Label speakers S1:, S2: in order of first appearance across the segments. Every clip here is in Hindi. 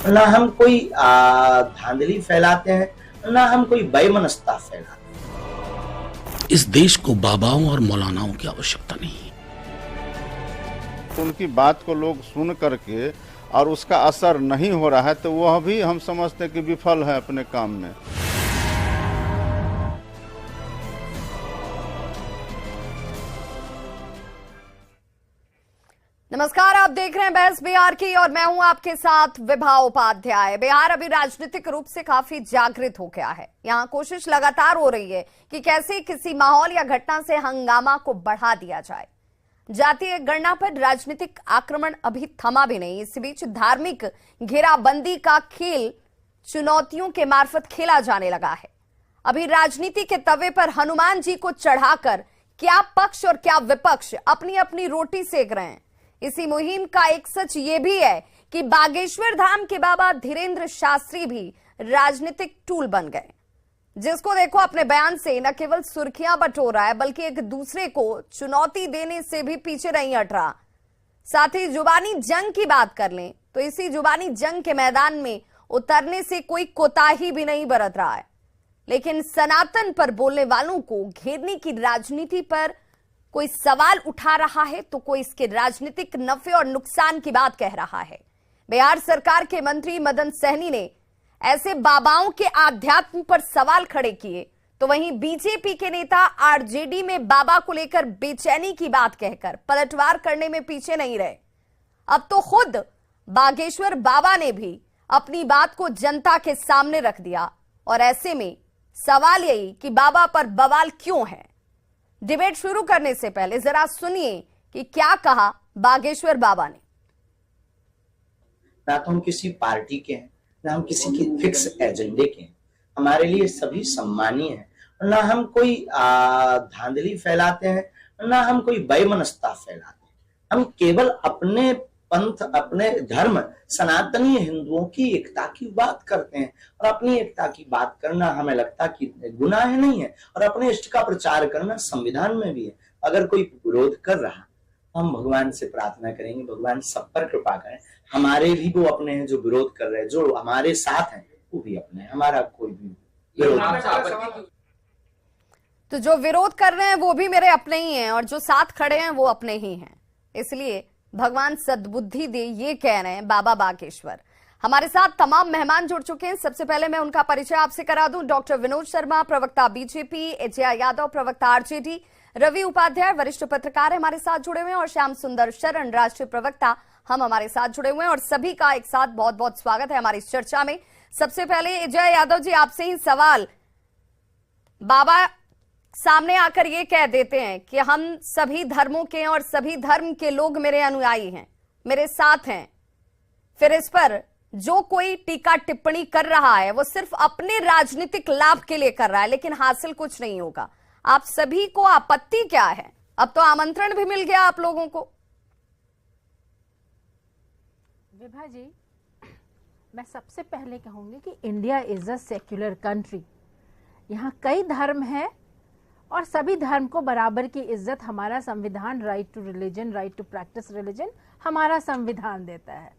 S1: ना हम कोई धांधली फैलाते हैं, ना हम कोई बेमनस्ता फैलाते हैं।
S2: इस देश को बाबाओं और मौलानाओं की आवश्यकता नहीं है।
S3: तो उनकी बात को लोग सुन करके और उसका असर नहीं हो रहा है तो वह भी हम समझते हैं कि विफल है अपने काम में।
S4: नमस्कार, आप देख रहे हैं बहस बिहार की और मैं हूं आपके साथ विभा उपाध्याय। बिहार अभी राजनीतिक रूप से काफी जागृत हो गया है। यहां कोशिश लगातार हो रही है कि कैसे किसी माहौल या घटना से हंगामा को बढ़ा दिया जाए। जातीय गणना पर राजनीतिक आक्रमण अभी थमा भी नहीं। इस बीच धार्मिक घेराबंदी का खेल चुनौतियों के मार्फत खेला जाने लगा है। अभी राजनीति के तवे पर हनुमान जी को चढ़ाकर क्या पक्ष और क्या विपक्ष अपनी अपनी रोटी सेक रहे हैं। इसी मुहिम का एक सच ये भी है कि बागेश्वर धाम के बाबा धीरेन्द्र शास्त्री भी राजनीतिक टूल बन गए, जिसको देखो अपने बयान से न केवल सुर्खियां बटोर रहा है बल्कि एक दूसरे को चुनौती देने से भी पीछे नहीं हट रहा। साथ ही जुबानी जंग की बात कर लें तो इसी जुबानी जंग के मैदान में उतरने से कोई कोताही भी नहीं बरत रहा है, लेकिन सनातन पर बोलने वालों को घेरने की राजनीति पर कोई सवाल उठा रहा है तो कोई इसके राजनीतिक नफे और नुकसान की बात कह रहा है। बिहार सरकार के मंत्री मदन सहनी ने ऐसे बाबाओं के आध्यात्म पर सवाल खड़े किए तो वहीं बीजेपी के नेता आरजेडी में बाबा को लेकर बेचैनी की बात कहकर पलटवार करने में पीछे नहीं रहे। अब तो खुद बागेश्वर बाबा ने भी अपनी बात को जनता के सामने रख दिया और ऐसे में सवाल यही कि बाबा पर बवाल क्यों है। डिबेट शुरू करने से पहले जरा सुनिए कि क्या कहा बागेश्वर बाबा ने।
S1: ना तो हम किसी पार्टी के हैं, ना हम किसी की फिक्स एजेंडे के हैं। हमारे लिए सभी सम्मानीय हैं, ना हम कोई धांधली फैलाते हैं, ना हम कोई बेमनस्ता फैलाते हैं। हम केवल अपने पंथ, अपने धर्म, सनातनी हिंदुओं की एकता की बात करते हैं और अपनी एकता की बात करना हमें लगता कि गुनाह नहीं है और अपने इष्ट का प्रचार करना संविधान में भी है। अगर कोई विरोध कर रहा हम भगवान से प्रार्थना करेंगे, भगवान सब पर कृपा करें। हमारे भी वो अपने हैं जो विरोध कर रहे हैं, जो हमारे साथ हैं वो भी अपने हैं। हमारा कोई भी विरोध नहीं।
S4: तो जो विरोध कर रहे हैं वो भी मेरे अपने ही हैं और जो साथ खड़े हैं वो अपने ही हैं। इसलिए भगवान सद्बुद्धि दे, ये कह रहे हैं बाबा बागेश्वर। हमारे साथ तमाम मेहमान जुड़ चुके हैं। सबसे पहले मैं उनका परिचय आपसे करा दूं। डॉक्टर विनोद शर्मा, प्रवक्ता बीजेपी, एजे यादव, प्रवक्ता आरजेडी, रवि उपाध्याय वरिष्ठ पत्रकार हमारे साथ जुड़े हुए हैं और श्याम सुंदर शरण राष्ट्रीय प्रवक्ता हम हमारे साथ जुड़े हुए हैं। और सभी का एक साथ बहुत बहुत स्वागत है हमारी इस चर्चा में। सबसे पहले एजे यादव जी, आपसे ही सवाल। बाबा सामने आकर ये कह देते हैं कि हम सभी धर्मों के और सभी धर्म के लोग मेरे अनुयायी हैं, मेरे साथ हैं। फिर इस पर जो कोई टीका टिप्पणी कर रहा है वो सिर्फ अपने राजनीतिक लाभ के लिए कर रहा है, लेकिन हासिल कुछ नहीं होगा। आप सभी को आपत्ति क्या है? अब तो आमंत्रण भी मिल गया आप लोगों को।
S5: विभा जी, मैं सबसे पहले कहूंगी कि India is a secular country. यहाँ कई धर्म हैं और सभी धर्म को बराबर की इज्जत हमारा संविधान, right to religion, right to practice religion, हमारा संविधान देता है।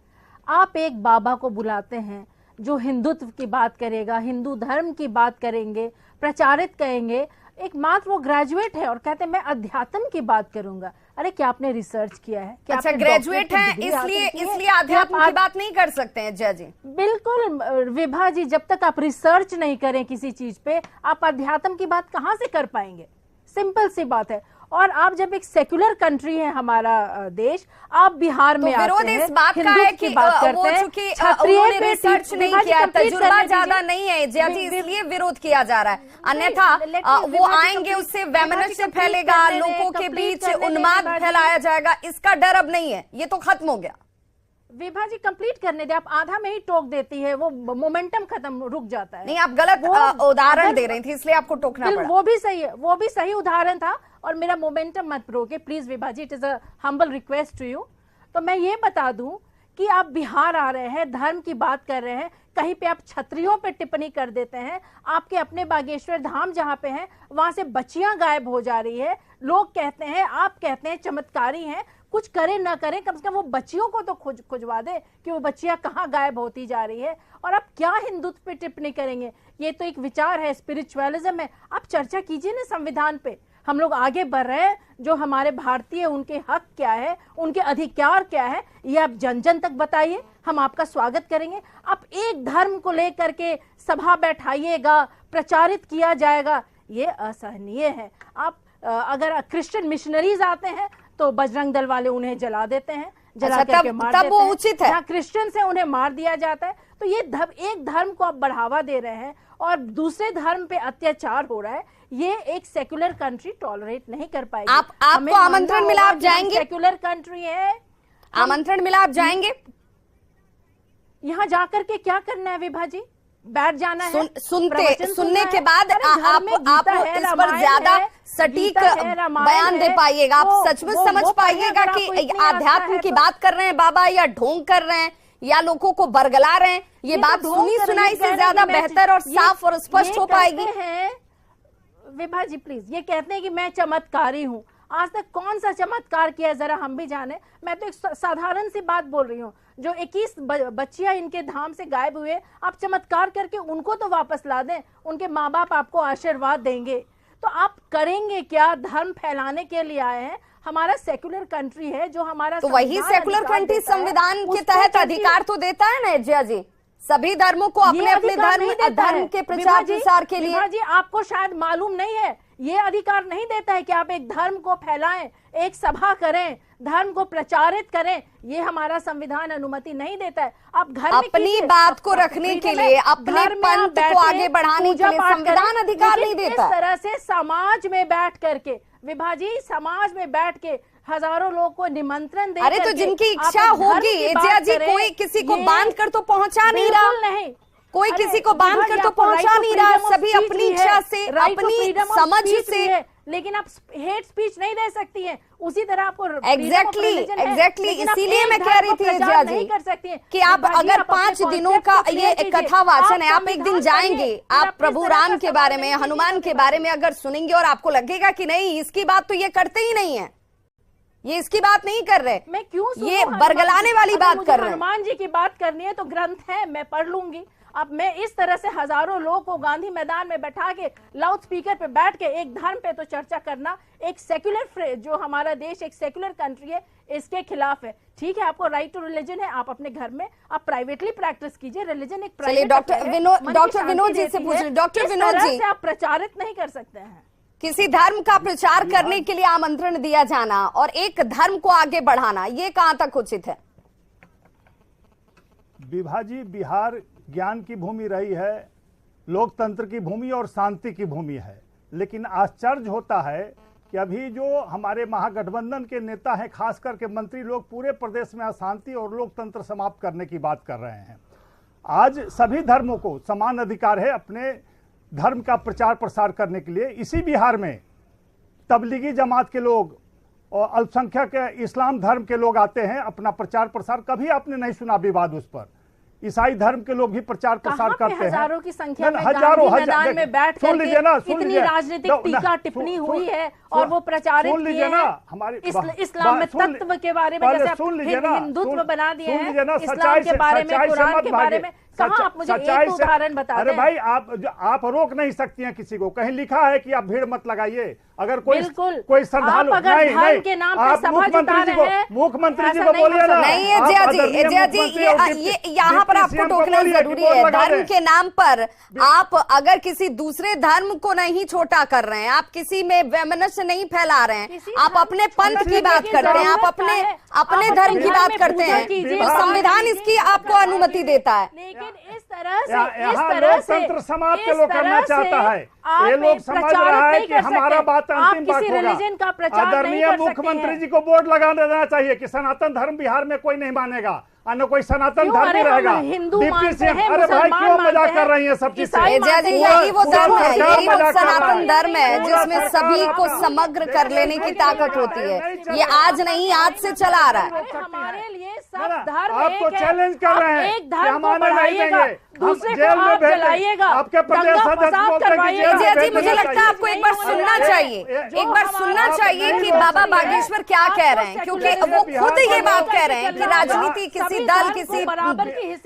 S5: आप एक बाबा को बुलाते हैं जो हिंदुत्व की बात करेगा, हिंदू धर्म की बात करेंगे, प्रचारित करेंगे। एक मात्र वो ग्रेजुएट है और कहते हैं मैं अध्यात्म की बात करूंगा। अरे क्या आपने रिसर्च किया है? क्या
S4: अच्छा, ग्रेजुएट है इसलिए अध्यात्म की बात नहीं कर सकते हैं जय जी?
S5: बिल्कुल विभा जी, जब तक आप रिसर्च नहीं करें किसी चीज पे आप अध्यात्म की बात कहां से कर पाएंगे? सिंपल सी बात है। और आप जब एक सेक्युलर कंट्री है हमारा देश, आप बिहार में आते हैं,
S4: विरोध इस बात का है कि वो चूंकि उन्होंने रिसर्च नहीं किया, तजुर्बा ज्यादा नहीं है जय जी, इसलिए विरोध किया जा रहा है। अन्यथा वो आएंगे, उससे वैमनस्य फैलेगा, लोगों के बीच उन्माद फैलाया जाएगा। इसका डर अब नहीं है, ये तो खत्म हो गया।
S5: विभा जी कंप्लीट करने दे, आप आधा में ही टोक देती है, वो मोमेंटम खत्म, रुक जाता है।
S4: नहीं, आप गलत उदाहरण दे रही थी इसलिए आपको टोकना पड़ा।
S5: वो भी सही है, वो भी सही उदाहरण था और मेरा मोमेंटम मत रोके please Vibha ji, it is a humble request to you. तो मैं ये बता दूं कि आप बिहार आ रहे हैं, धर्म की बात कर रहे हैं, कहीं पे आप छत्रियों पे टिप्पणी कर देते हैं। आपके अपने बागेश्वर धाम जहां पे हैं वहां से बच्चियां गायब हो जा रही है। लोग कहते हैं, आप कहते हैं चमत्कारी हैं, कुछ करे ना करे, कम से कम वो बच्चियों को तो खुजवा दे कि वो बच्चियां कहाँ गायब होती जा रही है। और आप क्या हिंदुत्व पे टिप्पणी करेंगे? ये तो एक विचार है, स्पिरिचुअलिज्म है। आप चर्चा कीजिए ना संविधान पे। हम लोग आगे बढ़ रहे हैं, जो हमारे भारतीय उनके हक क्या है, उनके अधिकार क्या है, ये आप जन जन तक बताइए, हम आपका स्वागत करेंगे। आप एक धर्म को लेकर के सभा बैठाइएगा, प्रचारित किया जाएगा, ये असहनीय है। आप अगर क्रिश्चियन मिशनरीज आते हैं तो बजरंग दल वाले उन्हें जला देते हैं, जला करके मार देते हैं।
S4: वो उचित है।
S5: क्रिश्चियन से उन्हें मार दिया जाता है। तो ये एक धर्म को आप बढ़ावा दे रहे हैं और दूसरे धर्म पे अत्याचार हो रहा है, ये एक सेक्युलर कंट्री टॉलरेट नहीं कर पाएगी।
S4: आपको आमंत्रण मिला, आप जाएंगे?
S5: सेक्युलर कंट्री है,
S4: आमंत्रण मिला, आप जाएंगे?
S5: यहाँ जाकर के क्या करना है विभा जी? बैठ जाना है?
S4: सुनने के बाद आप इस पर ज्यादा सटीक बयान दे पाइएगा? आप सचमुच समझ पाइएगा कि आध्यात्म की बात कर रहे हैं बाबा, या ढोंग कर रहे हैं, या लोगों को बरगला रहे हैं? ये बात सुनी सुनाई से ज्यादा बेहतर और साफ और स्पष्ट हो पाएगी।
S5: विभा जी प्लीज, ये कहते हैं कि मैं चमत्कारी हूँ। आज तक कौन सा चमत्कार किया, जरा हम भी जाने। मैं तो एक साधारण सी बात बोल रही हूँ। जो 21 बच्चियां इनके धाम से गायब हुए, आप चमत्कार करके उनको तो वापस ला दें, उनके माँ बाप आपको आशीर्वाद देंगे। तो आप करेंगे क्या? धर्म फैलाने के लिए आए हैं। हमारा सेक्युलर कंट्री है, जो हमारा
S4: तो वही सेक्युलर कंट्री संविधान के तहत अधिकार तो देता है ना जया जी, सभी धर्मों को अपने अपने धर्म के प्रचार प्रसार के लिए।
S5: जी आपको शायद मालूम नहीं है, ये अधिकार नहीं देता है कि आप एक धर्म को फैलाएं, एक सभा करें, धर्म को प्रचारित करें। ये हमारा संविधान अनुमति नहीं देता है। आप घर में
S4: अपनी बात को रखने के लिए, अपने पंथ को आगे बढ़ाने के लिए संविधान अधिकार नहीं देता।
S5: इस तरह से समाज में बैठ करके विभा जी, समाज में बैठ के हजारों लोग को निमंत्रण दे।
S4: अरे तो जिनकी इच्छा होगी जया जी, कोई किसी को बांध कर तो पहुंचा नहीं रहा।
S5: नहीं,
S4: कोई किसी को बांध कर तो पहुंचा नहीं रहा, सभी अपनी इच्छा से, अपनी समझ से।
S5: लेकिन आप हेट स्पीच नहीं दे सकती हैं। उसी तरह आपको
S4: एग्जैक्टली इसीलिए मैं कह रही थी जया जी
S5: कर सकती हैं
S4: कि आप अगर 5 दिनों का ये कथा वाचन है, आप एक दिन जाएंगे, आप प्रभु राम के बारे में, हनुमान के बारे में अगर सुनेंगे और आपको लगेगा कि नहीं, इसकी बात तो ये करते ही नहीं है, ये इसकी बात नहीं कर रहे,
S5: मैं क्यों
S4: ये बरगलाने वाली बात कर रहे हैं।
S5: हनुमान जी की बात करनी है तो ग्रंथ है, मैं पढ़ लूंगी। अब मैं इस तरह से हजारों लोगों को गांधी मैदान में बैठा के लाउड स्पीकर पे बैठ के एक धर्म पे तो चर्चा करना, एक सेक्युलर, जो हमारा देश एक सेक्युलर कंट्री है, इसके खिलाफ है। ठीक है, आपको राइट टू रिलीजन है, आप अपने घर में आप प्राइवेटली प्रैक्टिस कीजिए। रिलीजन एक प्राइवेट।
S4: डॉक्टर विनोद जी से पूछ, डॉक्टर विनोद जी,
S5: आप प्रचारित नहीं कर सकते हैं।
S4: किसी धर्म का प्रचार करने के लिए आमंत्रण दिया जाना और एक धर्म को आगे बढ़ाना, ये कहां तक उचित है?
S6: विभा जी, बिहार ज्ञान की भूमि रही है, लोकतंत्र की भूमि और शांति की भूमि है। लेकिन आश्चर्य होता है कि अभी जो हमारे महागठबंधन के नेता हैं, खास करके मंत्री लोग, पूरे प्रदेश में अशांति और लोकतंत्र समाप्त करने की बात कर रहे हैं। आज सभी धर्मों को समान अधिकार है अपने धर्म का प्रचार प्रसार करने के लिए। इसी बिहार में तबलीगी जमात के लोग और अल्पसंख्यक इस्लाम धर्म के लोग आते हैं अपना प्रचार प्रसार। कभी आपने नहीं सुना विवाद उस पर? ईसाई धर्म के लोग भी प्रचार प्रसार करते हैं।
S5: हजारों की संख्या में गांधी मैदान में बैठ करके इतनी राजनीतिक टीका टिप्पणी हुई है और वो प्रचारित किए हैं हमारे इस्लाम में तत्व के बारे में, जैसे हिंदुत्व बना दिए हैं, इस्लाम के बारे में, कुरान के बारे में। कहाँ आप मुझे एक उदाहरण बता दें।
S6: अरे भाई, आप रोक नहीं सकती हैं किसी को। कहीं लिखा है कि आप भीड़ मत लगाइए। अगर कोई श्रद्धालु
S5: नहीं, के नाम
S6: आप मुख्यमंत्री जी को बोलिए ना।
S4: नहीं है जया जी, ये यहाँ पर आपको टोकना जरूरी है। धर्म के नाम पर आप अगर किसी दूसरे धर्म को नहीं छोटा कर रहे हैं, आप किसी में वैमनस्य नहीं फैला रहे हैं, आप अपने पंथ की बात करते हैं, आप अपने धर्म की बात करते हैं, तो संविधान इसकी आपको अनुमति देता है।
S5: लेकिन इस तरह से
S6: लोकतंत्र समाप्त के लोग करना चाहता है। ये लोग समझ रहा है कि हमारा बात अंतिम बात होगा। आदरणीय मुख्यमंत्री जी को बोर्ड लगा देना चाहिए कि सनातन धर्म बिहार में कोई नहीं मानेगा, अन्य कोई सनातन धर्म ही रहेगा। अरे भाई, क्यों मजाक कर रही है सब चीज से?
S4: यही वो धर्म है, यही वो सनातन धर्म है जिसमें सभी को समग्र कर लेने की ताकत होती है। ये आज नहीं, आज से चला आ रहा है।
S5: हमारे लिए सब धर्म
S6: आप
S5: एक
S6: तो
S5: है।
S6: चैलेंज कर रहे हैं
S5: एक धर्म
S6: कि
S5: को
S6: हमारे नहीं
S5: बढ़ाइएगा,
S6: देंगे,
S5: दूसरे
S6: हम
S5: को
S6: जेल में
S5: आप
S6: भेजेंगे।
S5: जलाइएगा,
S6: आपके प्रदेश
S5: दंगा
S6: अध्यक्ष
S5: फसाद
S6: बोलते हैं कि
S5: करवाइएगा।
S6: जेल में
S4: एजे जी,
S6: भेजना
S4: मुझे लगता है
S6: चाहिए।
S4: आपको एक बार सुनना चाहिए, एक बार सुनना चाहिए कि बाबा बागेश्वर क्या कह रहे हैं, क्योंकि वो खुद ये बात कह रहे हैं कि राजनीति किसी दल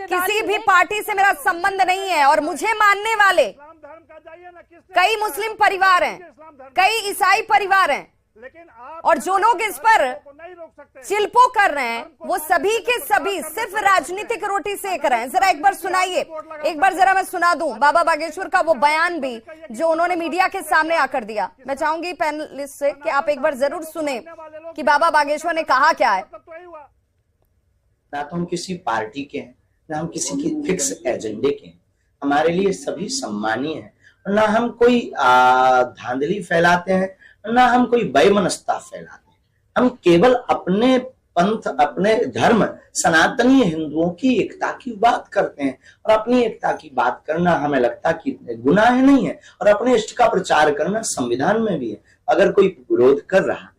S4: किसी भी पार्टी से मेरा संबंध नहीं है। और मुझे मानने वाले
S6: इस्लाम धर्म का जाइए ना, किससे
S4: कई मुस्लिम परिवार हैं,
S6: इस्लाम धर्म,
S4: कई ईसाई परिवार हैं,
S6: लेकिन आप
S4: और जो लोग इस पर
S6: को नहीं रोक सकते।
S4: चिल्पो कर रहे हैं वो सभी के सभी सिर्फ राजनीतिक रोटी सेक रहे हैं। जरा एक बार सुनाइए, एक बार जरा मैं सुना दूं बाबा बागेश्वर का वो बयान भी जो उन्होंने मीडिया के सामने आकर दिया। मैं चाहूंगी पैनलिस्ट से कि आप एक बार जरूर सुने कि बाबा बागेश्वर ने कहा क्या है।
S6: तब तो यही हुआ।
S1: ना तो हम किसी पार्टी के हैं, ना हम किसी की फिक्स एजेंडे के हैं। हमारे लिए सभी सम्मानीय हैं, और ना हम कोई धांधली फैलाते हैं, ना हम कोई वैमनस्यता फैलाते हैं। हम केवल अपने पंथ, अपने धर्म, सनातनी हिंदुओं की एकता की बात करते हैं। और अपनी एकता की बात करना हमें लगता कि गुनाह नहीं है, और अपने इष्ट का प्रचार करना संविधान में भी है। अगर कोई विरोध कर रहा,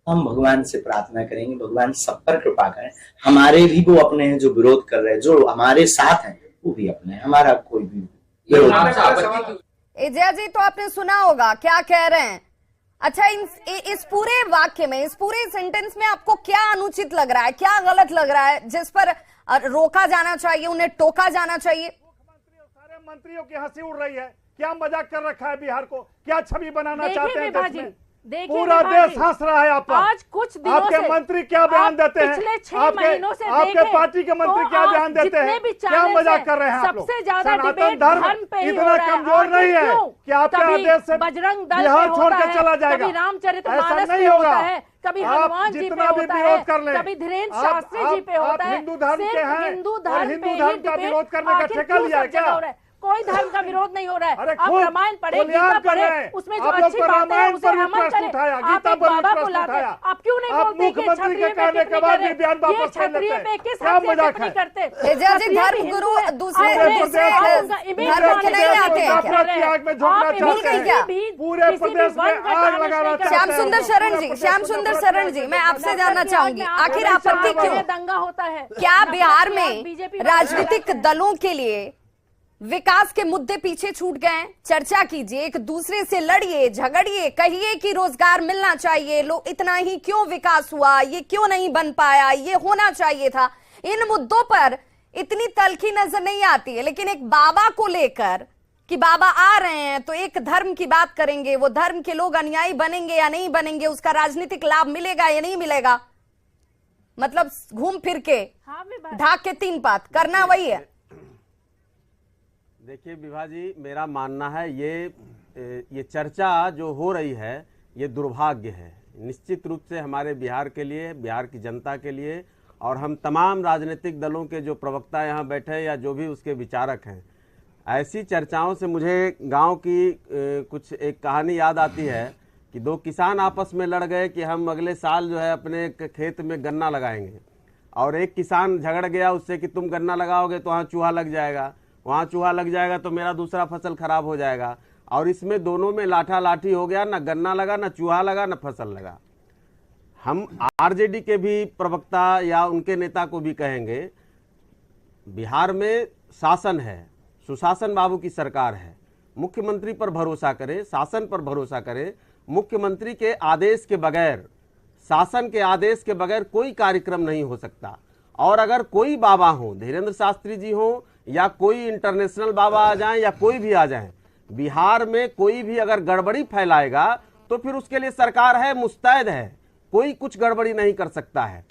S1: हम भगवान से प्रार्थना करेंगे भगवान सब पर कृपा करें। हमारे भी वो अपने हैं जो विरोध कर रहे हैं, जो हमारे साथ हैं वो भी अपने हैं, हमारा कोई भी विरोध।
S4: एजा जी, तो आपने सुना होगा क्या कह रहे हैं। अच्छा, इस पूरे वाक्य में, इस पूरे सेंटेंस में आपको क्या अनुचित लग रहा है, क्या गलत लग रहा है, जिस पर रोका जाना चाहिए, उन्हें टोका जाना चाहिए?
S6: सारे मंत्रियों की हंसी उड़ रही है। क्या मजाक कर रखा है बिहार को, क्या छवि बनाना चाहते हैं देश में? पूरा देश हंस रहा है आप पर।
S5: आज कुछ दिनों
S6: आपके
S5: से
S6: मंत्री क्या बयान देते हैं,
S5: पिछले 6 महीनों से
S6: आपके पार्टी के मंत्री क्या बयान देते हैं, क्या मजाक कर रहे हैं आप लोग?
S5: सबसे ज्यादा
S6: सनातन
S5: डिबेट
S6: धर्म
S5: धर्म पे ही हो
S6: इतना
S5: रहा है।
S6: कमजोर नहीं है
S5: क्यों?
S6: कि आपके
S5: कभी
S6: आदेश से
S5: बजरंग दल
S6: बिहार
S5: पे
S6: छोड़
S5: होता
S6: के चला
S5: है,
S6: जाएगा।
S5: कभी रामचरितमानस
S6: ऐसा
S5: पे
S6: नहीं
S5: होता
S6: होगा।
S5: है, कभी
S6: आप
S5: हनुमान जी पे
S6: जितना भी
S5: होता
S6: विरोध
S5: है,
S6: कर लें,
S5: कभी धीरेन्द्र
S6: आप-
S5: शास्त्री जी पे
S6: आप
S5: होता है।
S6: हिंदू धर्म के
S5: सिर्फ
S6: हैं
S5: हिंदू
S6: और
S5: धर्म
S6: हिंदू
S5: पे ही
S6: धर्म का
S5: डिबेट
S6: विरोध करने का
S5: आखिर
S6: ठेका
S5: क्यों
S6: लिया
S5: सब जगह
S6: क्या?
S5: हो रहा है? कोई धर्म का विरोध नहीं हो रहा है।
S6: अरे
S5: आप
S6: खूब
S5: रामायण पढ़े,
S6: कल्याण
S5: गीता
S6: कर
S5: पढ़े,
S6: रहे हैं।
S5: उसमें जो
S6: आप लोग
S5: अच्छी
S6: तो
S5: बातें हैं
S6: रामायण
S5: उसे
S6: पर भी
S5: अमल
S6: प्रश्न
S5: करें।
S6: उठाया,
S5: आप
S6: गीता
S5: एक
S6: पर भी
S5: बाबा को
S6: प्रश्न
S5: लाते
S6: उठाया।
S5: हैं, आप क्यों नहीं
S6: आप
S5: बोलते कि
S6: मुख्यमंत्री के
S5: क्षत्रिय पे
S6: कहने के
S5: टिप्पणी
S6: बाद भी
S5: करें?
S6: बयान
S5: ये
S6: वापस कर
S5: क्षत्रिय
S6: लेते
S5: पे
S6: हैं।
S5: किस
S6: क्या
S5: हद से
S6: मजाक
S5: टिप्पणी
S6: है?
S5: करते?
S4: एजा जी,
S5: क्षत्रिय
S4: धर्म
S5: भी
S4: गुरु
S5: हिंदू है।
S4: दूसरे
S5: आप
S4: दूसरे
S5: इमेज
S4: धर्म के नहीं
S5: बनाने
S4: आते हैं क्या?
S6: की आग में झोंकना
S5: आप
S6: चाहते
S4: भूल गई क्या?
S6: हैं, पूरे प्रदेश में आग लगाना चाहते हैं।
S4: श्याम सुंदर शरण जी, श्याम सुंदर शरण जी, मैं आपसे जानना चाहूंगी आखिर आपत्ति क्यों?
S5: दंगा होता है
S4: क्या बिहार में राजनीतिक दलों के लिए विकास के मुद्दे पीछे छूट गए हैं? चर्चा कीजिए, एक दूसरे से लड़िए, झगड़िए, कहिए कि रोजगार मिलना चाहिए, लोग इतना ही क्यों विकास हुआ, ये क्यों नहीं बन पाया, ये होना चाहिए था। इन मुद्दों पर इतनी तल्खी नजर नहीं आती है। लेकिन एक बाबा को लेकर कि बाबा आ रहे हैं तो एक धर्म की बात करेंगे, वो धर्म के लोग अनुयायी बनेंगे या नहीं बनेंगे, उसका राजनीतिक लाभ मिलेगा या नहीं मिलेगा, मतलब घूम फिर के ढाक के 3 बात करना वही है।
S7: देखिए विभा जी, मेरा मानना है ये चर्चा जो हो रही है ये दुर्भाग्य है निश्चित रूप से हमारे बिहार के लिए, बिहार की जनता के लिए, और हम तमाम राजनीतिक दलों के जो प्रवक्ता यहाँ बैठे या जो भी उसके विचारक हैं। ऐसी चर्चाओं से मुझे गांव की कुछ एक कहानी याद आती है कि 2 किसान आपस में लड़ गए कि हम अगले साल जो है अपने खेत में गन्ना लगाएंगे, और एक किसान झगड़ गया उससे कि तुम गन्ना लगाओगे तो वहाँ चूहा लग जाएगा, वहाँ चूहा लग जाएगा तो मेरा दूसरा फसल खराब हो जाएगा, और इसमें दोनों में लाठा लाठी हो गया, ना गन्ना लगा, ना चूहा लगा, ना फसल लगा। हम आरजेडी के भी प्रवक्ता या उनके नेता को भी कहेंगे, बिहार में शासन है, सुशासन बाबू की सरकार है, मुख्यमंत्री पर भरोसा करें, शासन पर भरोसा करें। मुख्यमंत्री के आदेश के बगैर, शासन के आदेश के बगैर कोई कार्यक्रम नहीं हो सकता। और अगर कोई बाबा हो, धीरेन्द्र शास्त्री जी हो या कोई इंटरनेशनल बाबा आ जाएं या कोई भी आ जाएं, बिहार में कोई भी अगर गड़बड़ी फैलाएगा तो फिर उसके लिए सरकार है, मुस्तैद है, कोई कुछ गड़बड़ी नहीं कर सकता है।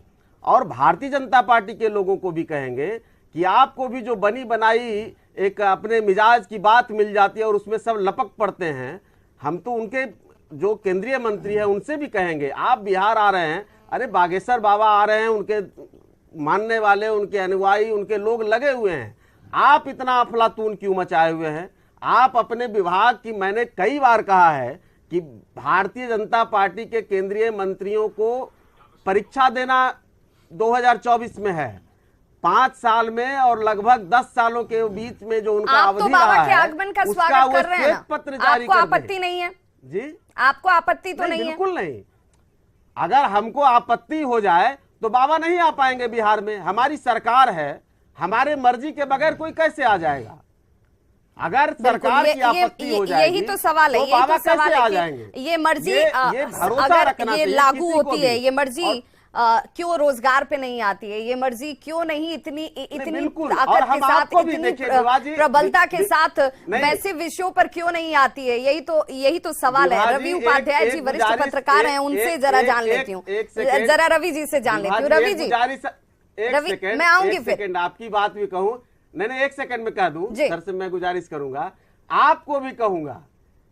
S7: और भारतीय जनता पार्टी के लोगों को भी कहेंगे कि आपको भी जो बनी बनाई एक अपने मिजाज की बात मिल जाती है और उसमें सब लपक पड़ते हैं। हम तो उनके जो केंद्रीय मंत्री हैं उनसे भी कहेंगे, आप बिहार आ रहे हैं, अरे बागेश्वर बाबा आ रहे हैं, उनके मानने वाले, उनके अनुयायी, उनके लोग लगे हुए हैं, आप इतना अफलातून क्यों मचाए हुए हैं? आप अपने विभाग की, मैंने कई बार कहा है कि भारतीय जनता पार्टी के केंद्रीय मंत्रियों को परीक्षा देना 2024 में है, 5 साल में और लगभग 10 सालों के बीच में जो उनका
S4: आप तो
S7: अवधि
S4: बाबा
S7: रहा
S4: के
S7: है,
S4: आगमन का
S7: उसका
S4: स्वागत
S7: वो
S4: कर रहे हैं
S7: श्वेत
S4: ना?
S7: पत्र जारी
S4: आपको
S7: कर दें।
S4: आपत्ति नहीं है?
S7: जी,
S4: आपको आपत्ति तो नहीं है?
S7: बिल्कुल नहीं। अगर हमको आपत्ति हो जाए तो बाबा नहीं आ पाएंगे बिहार में। हमारी सरकार है, हमारे मर्जी के बगैर कोई कैसे आ जाएगा? अगर सरकार की आपत्ति हो जाएगी
S4: यही तो सवाल है,
S7: तो बाबा कैसे आ जाएंगे?
S4: ये मर्जी
S7: ये भरोसा
S4: अगर
S7: रखना
S4: ये
S7: चाहिए
S4: लागू
S7: किसी को
S4: होती
S7: भी।
S4: है, ये मर्जी क्यों रोजगार पे नहीं आती है? ये मर्जी क्यों नहीं इतनी
S7: बिल्कुल। और
S4: ताकत के
S7: हम
S4: साथ,
S7: आपको भी
S4: इतनी
S7: देखिए विभा जी,
S4: प्रबलता के साथ
S7: नहीं।
S4: वैसे विषयों पर क्यों नहीं आती है? यही तो सवाल है।
S7: विभा जी,
S4: रवि उपाध्याय
S7: एक
S4: जी वरिष्ठ
S7: गुजारिश-
S4: पत्रकार हैं, उनसे जरा जान लेती हूँ, जरा रवि जी से जान लेती हूँ। रवि जी, रवि, मैं आऊंगी फिर।
S7: सेकंड आपकी बात भी कहूं, नहीं 1 सेकंड में कह दूं,
S4: जी।
S7: सर से मैं गुजारिश करूंगा, आपको भी कहूंगा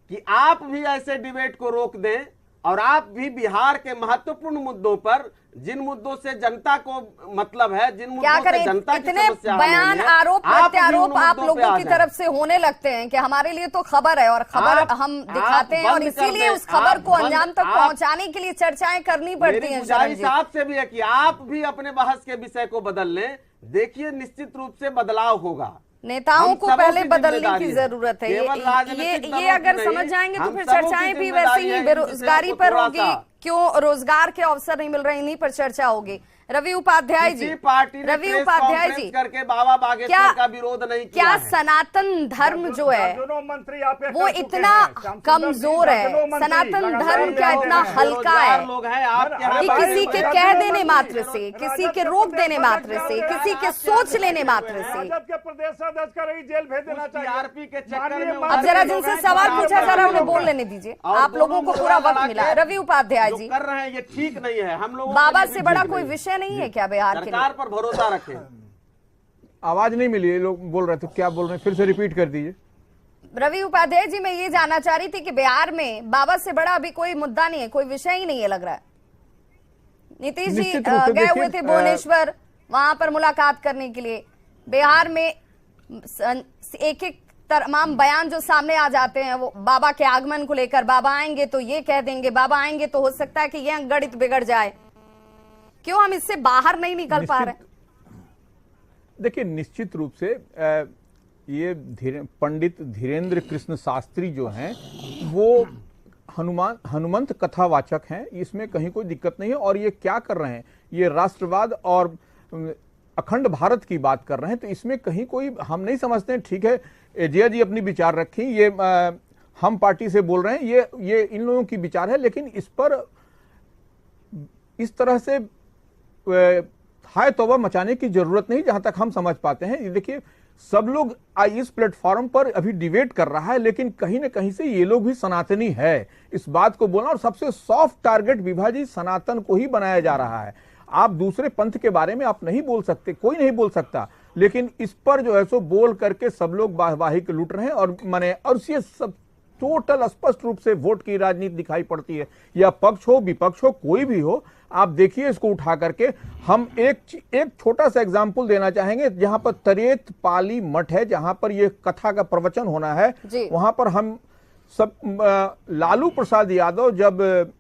S7: कि आप भी ऐसे डिबेट को रोक दें और आप भी बिहार के महत्वपूर्ण मुद्दों पर, जिन मुद्दों से जनता को मतलब है, जिन
S4: क्या
S7: मुद्दों से
S4: करें?
S7: जनता की
S4: इतने
S7: समस्या हल
S4: बयान,
S7: होनी है,
S4: आरोप
S7: आप भी उन
S4: प्रत्यारोप आप
S7: मुद्दों पे
S4: लोगों
S7: आ
S4: की
S7: जाएं।
S4: तरफ से होने लगते हैं कि हमारे लिए तो खबर है और खबर
S7: आप-
S4: हम
S7: आप
S4: दिखाते हैं, और
S7: बंद कर
S4: इसीलिए
S7: दें,
S4: उस खबर
S7: आप
S4: को
S7: बंद-
S4: अंजाम तक
S7: आप-
S4: पहुंचाने के लिए चर्चाएं करनी पड़ती
S7: मेरी
S4: हैं।
S7: गुजारिश
S4: शरण जी,
S7: आपसे भी है कि आप भी अपने बहस के विषय को बदल लें। देखिए निश्चित रूप से बदलाव होगा।
S4: नेताओं
S7: हम
S4: को
S7: सबों
S4: पहले
S7: की
S4: बदलने
S7: जिम्मेदारी
S4: की
S7: है।
S4: जरूरत है।
S7: केवल राजनीतिक दलों
S4: ये अगर
S7: की
S4: समझ
S7: नहीं,
S4: जाएंगे तो
S7: हम
S4: फिर
S7: सबों की
S4: चर्चाएं भी
S7: जिम्मेदारी
S4: वैसे
S7: है
S4: ही
S7: कि
S4: बेरोजगारी
S7: विषय को
S4: पर
S7: थोड़ा
S4: होगी,
S7: सा-
S4: क्यों रोजगार के अवसर नहीं मिल रहे, इन्हीं पर चर्चा होगी। रवि उपाध्याय जी,
S7: किसी पार्टी ने
S4: रवि
S7: प्रेस
S4: उपाध्याय
S7: कॉन्फ्रेंस
S4: जी,
S7: करके बाबा बागेश्वर
S4: क्या-
S7: का विरोध नहीं किया
S4: क्या
S7: है।
S4: सनातन धर्म जो है
S6: दर्जनों मंत्री आप ये
S4: वो
S6: कर चुके
S4: इतना
S6: हैं। श्याम सुंदर जी,
S4: कमजोर है?
S6: दर्जनों मंत्री
S4: सनातन
S6: लगातार
S4: धर्म क्या
S6: बयान
S4: इतना
S6: दे रहे हैं।
S4: हल्का है
S7: बेरोजगार लोग हैं आपके यहाँ
S4: कि
S6: भाई,
S4: किसी के
S6: राजद
S4: कह
S6: के
S4: देने
S6: मंत्री,
S4: मात्र से, किसी
S6: राजद
S4: के
S6: के
S4: रोक
S6: प्रदेश
S4: देने मात्र
S6: अध्यक्ष
S4: से,
S6: क्या
S4: किसी
S6: है?
S4: के सोच लेने मात्र से।
S6: राजद के प्रदेश अध्यक्ष का रही जेल भेज देना चाहिए।
S7: टीआरपी के चक्कर
S6: माननीय
S7: में
S4: अब जरा
S6: मंत्री
S4: जिनसे
S6: लोग हैं,
S4: सवाल
S6: तो
S4: पूछा
S6: आप
S4: जरा उन्हें
S6: लोग
S4: बोल
S6: हैं।
S4: लेने दीजिए,
S7: और
S4: आप लोगों
S7: दोनों
S4: को पूरा
S7: मुद्दा
S4: वक्त
S7: लड़ा
S4: मिला।
S7: के
S4: रवि उपाध्याय
S7: जो
S4: जी,
S7: कर रहे हैं ये ठीक नहीं है। हम लोगों
S4: बाबा
S7: के लिए
S4: से
S7: भी
S4: बड़ा
S7: ठीक
S4: कोई
S7: नहीं है।
S4: विषय नहीं है क्या बिहार के लिए?
S7: सरकार पर भरोसा रखें।
S8: आवाज नहीं मिली, ये लोग बोल रहे थे, क्या बोल रहे हैं, फिर से रिपीट कर दीजिए।
S4: रवि उपाध्याय जी, मैं ये जानना चाह रही थी कि बिहार में बाबा से बड़ा अभी कोई मुद्दा नहीं है, कोई विषय ही नहीं है लग रहा है। नीतीश जी
S8: निश्चित रूप से
S4: गए हुए थे
S8: देखिए,
S4: भुवनेश्वर, वहां पर मुलाकात करने के लिए। बिहार में एक एक तमाम बयान जो सामने आ जाते हैं वो बाबा के आगमन को लेकर, बाबा आएंगे तो ये कह देंगे, बाबा आएंगे तो हो सकता है कि ये गणित बिगड़ जाए। क्यों हम इससे बाहर नहीं निकल पा रहे?
S8: देखिए निश्चित रूप से ये पंडित धीरेन्द्र कृष्ण शास्त्री जो हैं वो हनुमंत कथावाचक हैं, इसमें कहीं कोई दिक्कत नहीं है। और ये क्या कर रहे हैं, ये राष्ट्रवाद और अखंड भारत की बात कर रहे हैं, तो इसमें कहीं कोई हम नहीं समझते हैं। ठीक है, जया जी अपनी विचार रखी, ये हम पार्टी से बोल रहे हैं, ये इन लोगों की विचार है, लेकिन इस पर इस तरह से हाय तौबा मचाने की जरूरत नहीं, जहां तक हम समझ पाते हैं। देखिए सब लोग इस प्लेटफॉर्म पर अभी डिबेट कर रहा है, लेकिन कहीं ना कहीं से ये लोग भी सनातनी है, इस बात को बोलना। और सबसे सॉफ्ट टारगेट विभा जी सनातन को ही बनाया जा रहा है। आप दूसरे पंथ के बारे में आप नहीं बोल सकते, कोई नहीं बोल सकता, लेकिन इस पर जो है सो बोल करके सब लोग वाहवाही के लूट रहे हैं। और और ये सब टोटल स्पष्ट रूप से वोट की राजनीति दिखाई पड़ती है, या पक्ष हो विपक्ष हो कोई भी हो। आप देखिए इसको उठा करके, हम एक छोटा सा एग्जाम्पल देना चाहेंगे। जहां पर तरेत पाली मठ है, जहां पर ये कथा का प्रवचन होना है, वहां पर हम सब लालू प्रसाद यादव जब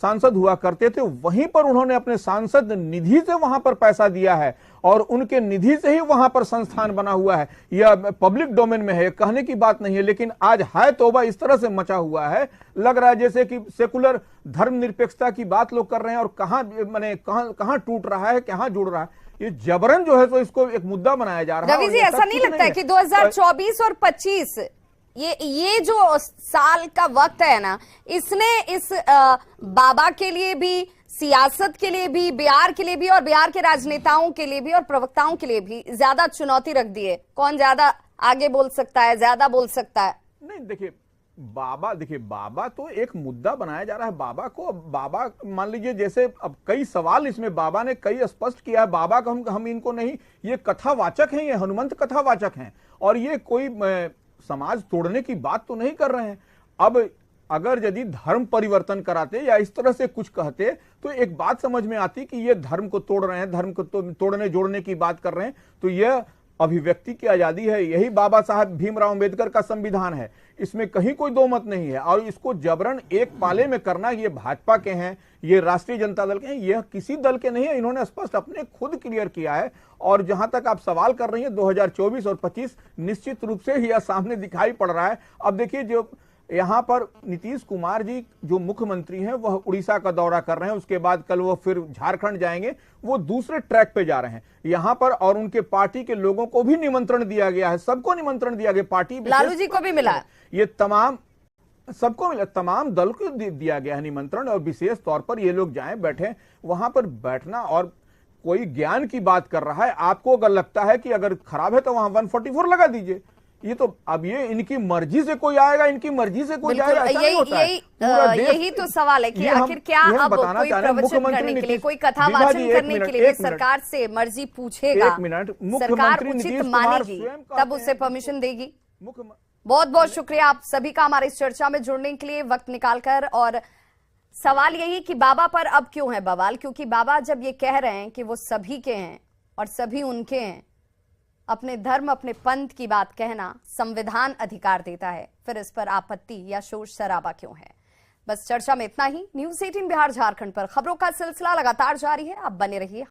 S8: सांसद हुआ करते थे, वहीं पर उन्होंने अपने सांसद निधि से वहां पर पैसा दिया है, और उनके निधि से ही वहां पर संस्थान बना हुआ है। यह पब्लिक डोमेन में है, कहने की बात नहीं है। लेकिन आज हाय तौबा इस तरह से मचा हुआ है, लग रहा है जैसे कि सेकुलर धर्मनिरपेक्षता की बात लोग कर रहे हैं, और कहां टूट रहा है, कहां जुड़ रहा है। ये जबरन जो है तो इसको एक मुद्दा बनाया जा रहा है।
S4: रवि जी, ऐसा नहीं लगता है कि 2024 और 25 ये जो साल का वक्त है ना, इसने इस बाबा के लिए भी, सियासत के लिए भी, बिहार के लिए भी, और बिहार के राजनेताओं के लिए भी और प्रवक्ताओं के लिए भी ज्यादा चुनौती रख दी है? कौन ज्यादा आगे बोल सकता है, ज्यादा बोल सकता है?
S8: नहीं, देखिए बाबा तो एक मुद्दा बनाया जा रहा है। बाबा मान लीजिए, जैसे अब कई सवाल इसमें बाबा ने कई स्पष्ट किया है। बाबा को हम इनको नहीं, ये कथावाचक हैं, ये हनुमंत कथावाचक हैं, और ये कोई समाज तोड़ने की बात तो नहीं कर रहे हैं। अब अगर यदि धर्म परिवर्तन कराते या इस तरह से कुछ कहते तो एक बात समझ में आती कि ये धर्म को तोड़ रहे हैं, धर्म को तोड़ने जोड़ने की बात कर रहे हैं। तो यह अभिव्यक्ति की आजादी है, यही बाबा साहब भीमराव अंबेडकर का संविधान है, इसमें कहीं कोई दो मत नहीं है। और इसको जबरन एक पाले में करना, ये भाजपा के हैं, ये राष्ट्रीय जनता दल के हैं, यह किसी दल के नहीं है। इन्होंने स्पष्ट अपने खुद क्लियर किया है। और जहां तक आप सवाल कर रही हैं 2024 और 25, निश्चित रूप से यह सामने दिखाई पड़ रहा है। अब देखिए, जो यहाँ पर नीतीश कुमार जी जो मुख्यमंत्री हैं वह उड़ीसा का दौरा कर रहे हैं, उसके बाद कल वो फिर झारखंड जाएंगे, वो दूसरे ट्रैक पे जा रहे हैं यहाँ पर। और उनके पार्टी के लोगों को भी निमंत्रण दिया गया है, सबको निमंत्रण दिया गया, पार्टी
S4: लालू जी को भी मिला,
S8: ये तमाम सबको मिला, तमाम दल को दिया गया है निमंत्रण। और विशेष तौर पर ये लोग जाएं, बैठे, वहां पर बैठना और कोई ज्ञान की बात कर रहा है। आपको अगर लगता है कि अगर खराब है तो वहां 144 लगा दीजिए, ये तो अब ये इनकी मर्जी से कोई आएगा, इनकी मर्जी से कोई जाएगा, ऐसा नहीं होता है।
S4: यही तो सवाल है कि आखिर क्या अब कोई प्रवचन करने के लिए, कोई कथा वाचन करने के लिए सरकार से मर्जी पूछेगा, सरकार उचित मानेगी तब उसे परमिशन देगी। बहुत बहुत शुक्रिया आप सभी का हमारे इस चर्चा में जुड़ने के लिए, वक्त निकालकर। और सवाल यही कि बाबा पर अब क्यों है बवाल, क्योंकि बाबा जब ये कह रहे हैं कि वो सभी के हैं और सभी उनके हैं, अपने धर्म अपने पंथ की बात कहना संविधान अधिकार देता है, फिर इस पर आपत्ति या शोर शराबा क्यों है। बस चर्चा में इतना ही। न्यूज़ 18 बिहार झारखंड पर खबरों का सिलसिला लगातार जारी है, आप बने रहिए।